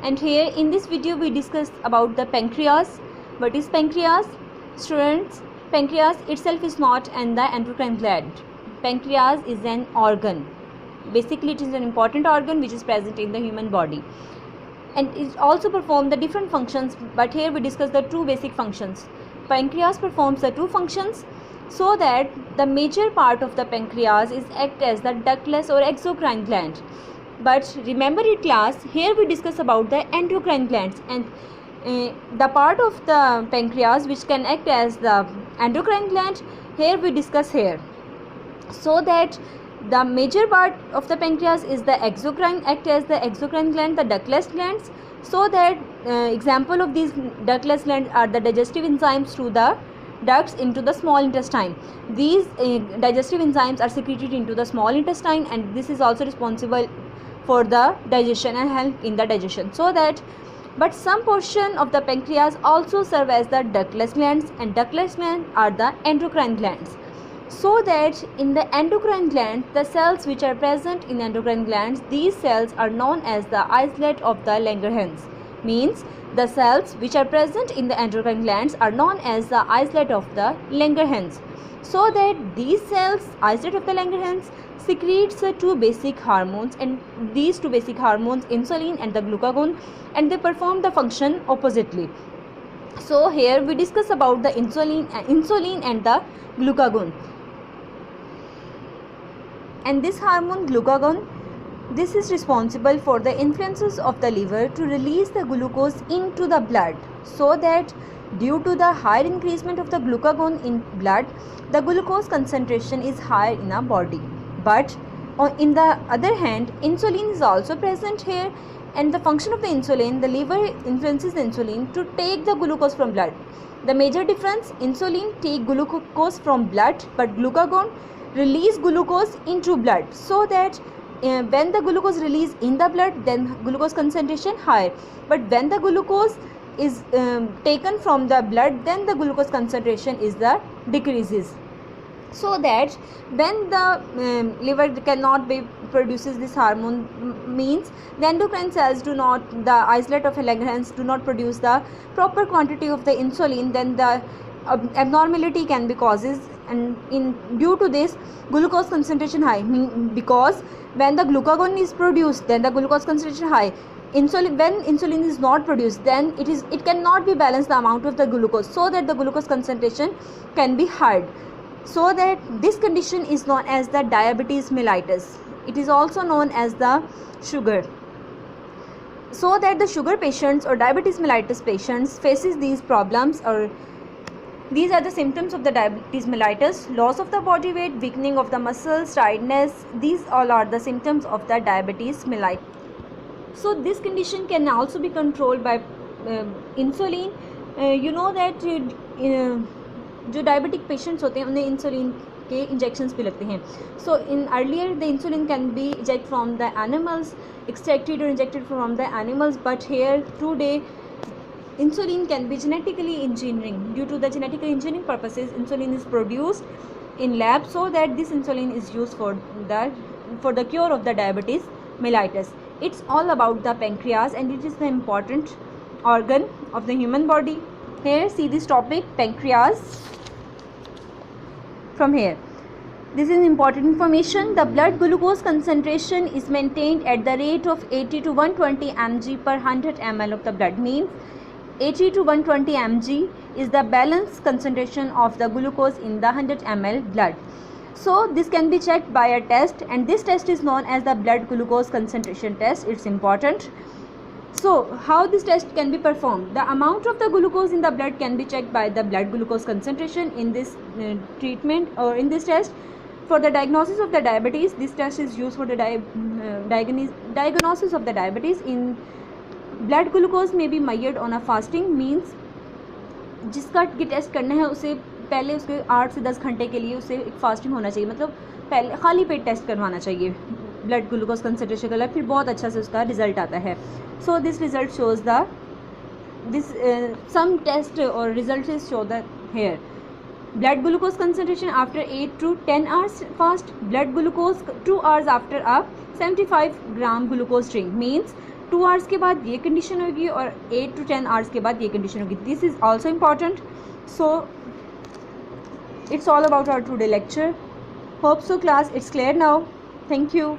And here in this video we discuss about the pancreas. What is pancreas? Students, pancreas itself is not an the endocrine gland. Pancreas is an organ. Basically it is an important organ which is present in the human body, and it also performs the different functions, but here we discuss the two basic functions. Pancreas performs the two functions, so that the major part of the pancreas is act as the ductless or exocrine gland. But remember in class, here we discuss about the endocrine glands, and the part of the pancreas which can act as the endocrine gland, here we discuss here. So that the major part of the pancreas is the exocrine, act as the exocrine gland, the ductless glands. So that example of these ductless glands are the digestive enzymes through the ducts into the small intestine. These digestive enzymes are secreted into the small intestine, and this is also responsible for the digestion and help in the digestion. So that, but some portion of the pancreas also serve as the ductless glands, and ductless glands are the endocrine glands. So that in the endocrine gland, the cells which are present in endocrine glands, these cells are known as the islet of the Langerhans. Means the cells which are present in the endocrine glands are known as the islet of the Langerhans. So that these cells, islet of the Langerhans, secretes two basic hormones, and these two basic hormones, insulin and the glucagon, and they perform the function oppositely. So here we discuss about the insulin and the glucagon. And this hormone glucagon, this is responsible for the influences of the liver to release the glucose into the blood, so that due to the higher increasement of the glucagon in blood, the glucose concentration is higher in our body. But in the other hand, insulin is also present here, and the function of the insulin, the liver influences the insulin to take the glucose from blood. The major difference, insulin take glucose from blood, but glucagon release glucose into blood. So that when the glucose release in the blood, then glucose concentration higher, but when the glucose is taken from the blood, then the glucose concentration is the decreases. So that when the liver cannot be produces this hormone, means the endocrine cells do not, the islet of Langerhans do not produce the proper quantity of the insulin, then the abnormality can be causes, and due to this glucose concentration high, because when the glucagon is produced, then the glucose concentration high. When insulin is not produced, then it cannot be balanced the amount of the glucose, so that the glucose concentration can be high. So that this condition is known as the diabetes mellitus. It is also known as the sugar. So that the sugar patients or diabetes mellitus patients faces these problems, or these are the symptoms of the diabetes mellitus: loss of the body weight, weakening of the muscles, tiredness. These all are the symptoms of the diabetes mellitus. So this condition can also be controlled by insulin. You know that जो diabetic patients होते हैं उन्हें insulin के injections भी लगते हैं. So in earlier the insulin can be inject from the animals, extracted और injected from the animals, but here today insulin can be genetically engineering. Due to the genetic engineering purposes, insulin is produced in lab, so that this insulin is used for the cure of the diabetes mellitus. It's all about the pancreas, and it is the important organ of the human body. Here see this topic, pancreas. From here, this is important information. The blood glucose concentration is maintained at the rate of 80 to 120 mg per 100 ml of the blood. Means 80 to 120 mg is the balanced concentration of the glucose in the 100 ml blood. So this can be checked by a test, and this test is known as the blood glucose concentration test. It's important. So how this test can be performed? The amount of the glucose in the blood can be checked by the blood glucose concentration in this treatment or in this test. For the diagnosis of the diabetes, this test is used for the diagnosis of the diabetes. In blood glucose may be measured on a fasting. Means जिसका ये test करना है उसे पहले उसके 8 से 10 घंटे के लिए उसे एक फास्टिंग होना चाहिए, मतलब पहले खाली पेट टेस्ट करवाना चाहिए ब्लड ग्लूकोज कंसनट्रेशन का, फिर बहुत अच्छा से उसका रिजल्ट आता है. So this result shows the some test और result show the here blood glucose concentration after 8 to 10 hours fast, blood glucose 2 hours after a 75 gram glucose drink. Means 2 hours के बाद ये कंडीशन होगी और 8 to 10 आवर्स के बाद ये condition होगी. This is also important. So it's all about our today lecture. Hope so class, it's clear now. Thank you.